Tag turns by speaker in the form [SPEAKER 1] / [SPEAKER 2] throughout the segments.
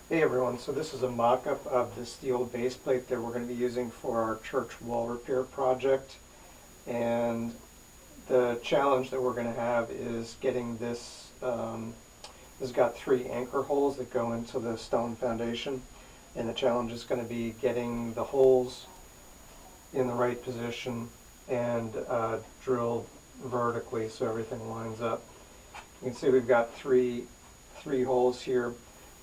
[SPEAKER 1] Hey everyone, so this is a mock-up of the steel base plate that we're going to be using for our church wall repair project. And the challenge that we're going to have is getting this, this has got 3 anchor holes that go into the stone foundation. And the challenge is going to be getting the holes in the right position and drilled vertically so everything lines up. You can see we've got three holes here.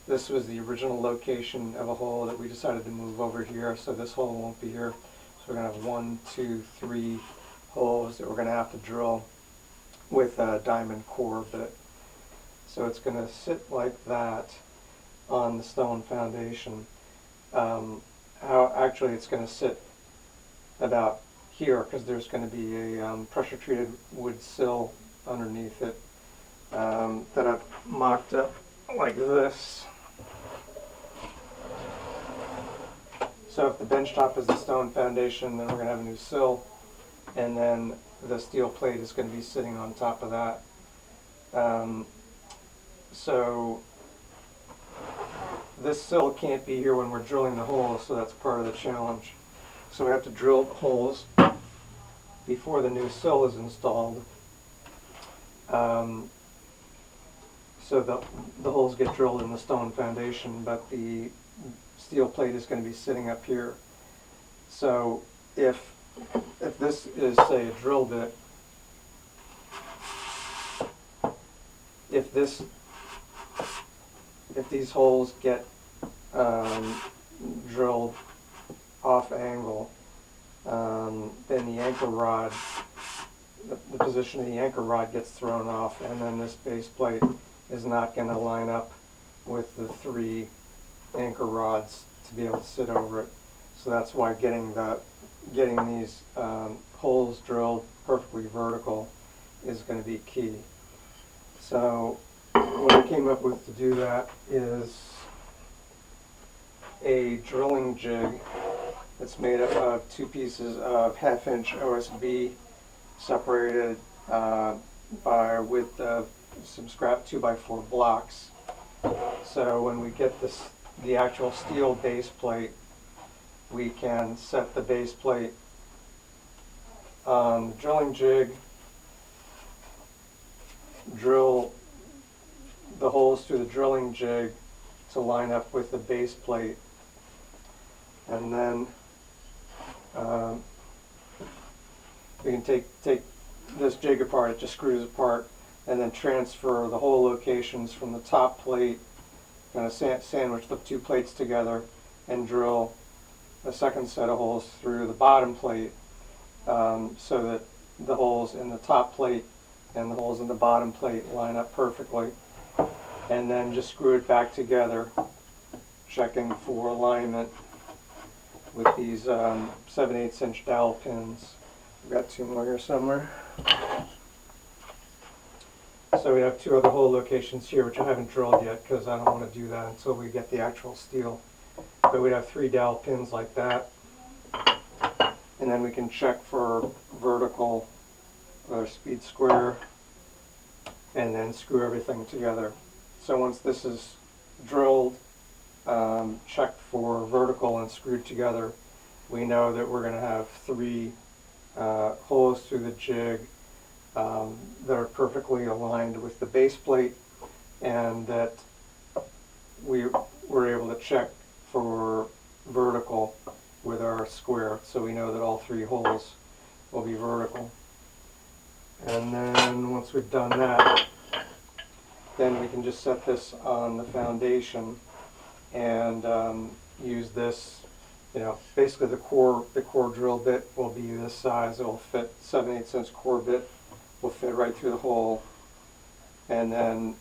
[SPEAKER 1] This was the original location of a hole that we decided to move over here, so this hole won't be here. So we're going to have 1, 2, 3 holes that we're going to have to drill with a diamond core bit. So it's going to sit like that on the stone foundation. Actually it's going to sit about here because there's going to be a pressure treated wood sill underneath it that I've mocked up like this. So if the bench top is the stone foundation, then we're going to have a new sill, and then the steel plate is going to be sitting on top of that. So this sill can't be here when we're drilling the holes, so that's part of the challenge. So we have to drill holes before the new sill is installed. So the holes get drilled in the stone foundation, but the steel plate is going to be sitting up here. So if this is, say, a drill bit, if these holes get drilled off angle, then the anchor rod, the position of the anchor rod gets thrown off, and then this base plate is not going to line up with the 3 anchor rods to be able to sit over it. So that's why getting these holes drilled perfectly vertical is going to be key. So what I came up with to do that is a drilling jig that's made up of 2 pieces of 1/2 inch OSB separated by with some scrap 2x4 blocks. So when we get the actual steel base plate, we can set the base plate on the drilling jig, drill the holes through the drilling jig to line up with the base plate, and then we can take this jig apart. It just screws apart, and then transfer the hole locations from the top plate, kind of sandwich the 2 plates together, and drill a second set of holes through the bottom plate, so that the holes in the top plate and the holes in the bottom plate line up perfectly, and then just screw it back together, checking for alignment with these 7/8 inch dowel pins. I've got 2 more here somewhere. So we have 2 other hole locations here, which I haven't drilled yet because I don't want to do that until we get the actual steel. But we'd have 3 dowel pins like that, and then we can check for vertical or speed square, and then screw everything together. So once this is drilled, checked for vertical and screwed together, we know that we're going to have 3 holes through the jig that are perfectly aligned with the base plate, and that we were able to check for vertical with our square, so we know that all 3 holes will be vertical. And then once we've done that, then we can just set this on the foundation and use this. Basically the core drill bit will be this size. It will fit, 7/8 inch core bit will fit right through the hole, and then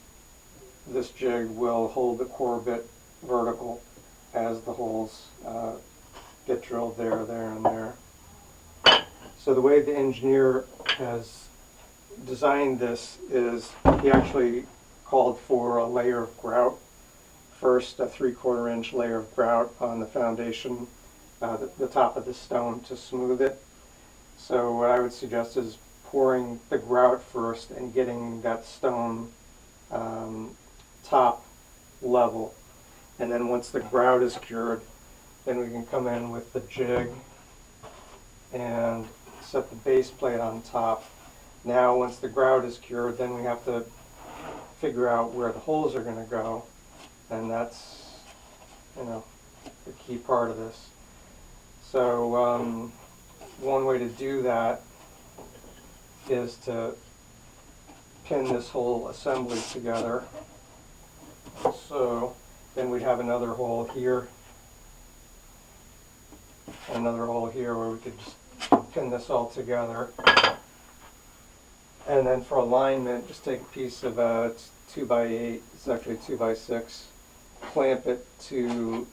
[SPEAKER 1] this jig will hold the core bit vertical as the holes get drilled there, and there. So the way the engineer has designed this is he actually called for a layer of grout. First, a 3/4 inch layer of grout on the foundation, the top of the stone, to smooth it. So what I would suggest is pouring the grout first and getting that stone top level, And then once the grout is cured, then we can come in with the jig and set the base plate on top. Now, once the grout is cured, then we have to figure out where the holes are going to go, and that's, the key part of this. So one way to do that is to pin this whole assembly together. So then we'd have another hole here, another hole here where we could just pin this all together. And then for alignment, just take a piece of it's 2x8, it's actually 2x6, clamp it to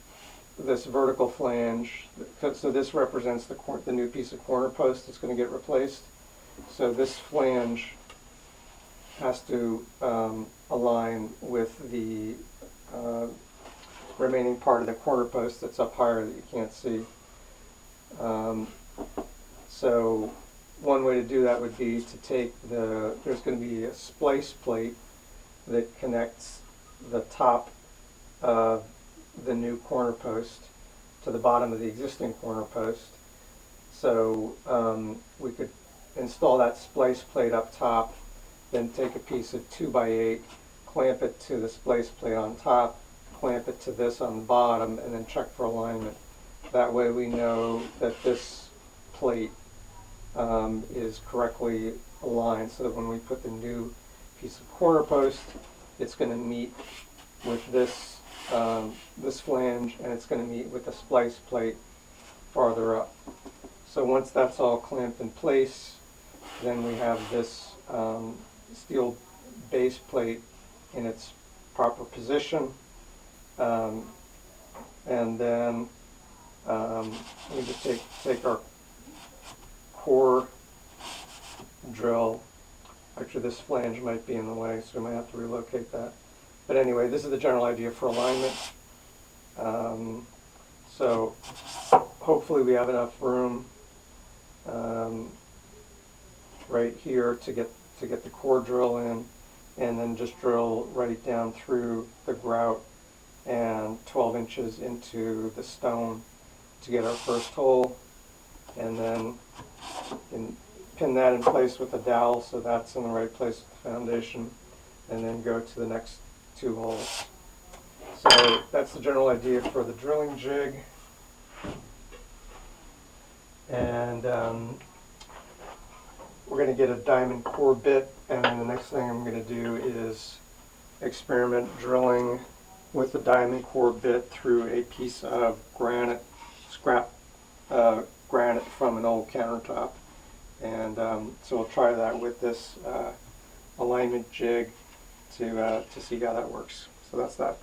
[SPEAKER 1] this vertical flange. So this represents the new piece of corner post that's going to get replaced. So this flange has to align with the remaining part of the corner post that's up higher that you can't see. So one way to do that would be to take there's going to be a splice plate that connects the top of the new corner post to the bottom of the existing corner post. So we could install that splice plate up top, then take a piece of 2x8, clamp it to the splice plate on top, clamp it to this on the bottom, and then check for alignment. That way we know that this plate is correctly aligned, so that when we put the new piece of corner post, it's going to meet with this this flange, and it's going to meet with the splice plate farther up. So once that's all clamped in place, then we have this steel base plate in its proper position, and then we just take our core drill. Actually, this flange might be in the way, so we might have to relocate that. But anyway, this is the general idea for alignment. So hopefully we have enough room right here to get the core drill in, and then just drill right down through the grout and 12 inches into the stone to get our first hole, and then pin that in place with a dowel so that's in the right place with the foundation, and then go to the next 2 holes. So that's the general idea for the drilling jig. And we're going to get a diamond core bit, and then the next thing I'm going to do is experiment drilling with the diamond core bit through a piece of granite, scrap granite from an old countertop. And so we'll try that with this alignment jig to see how that works. So that's that.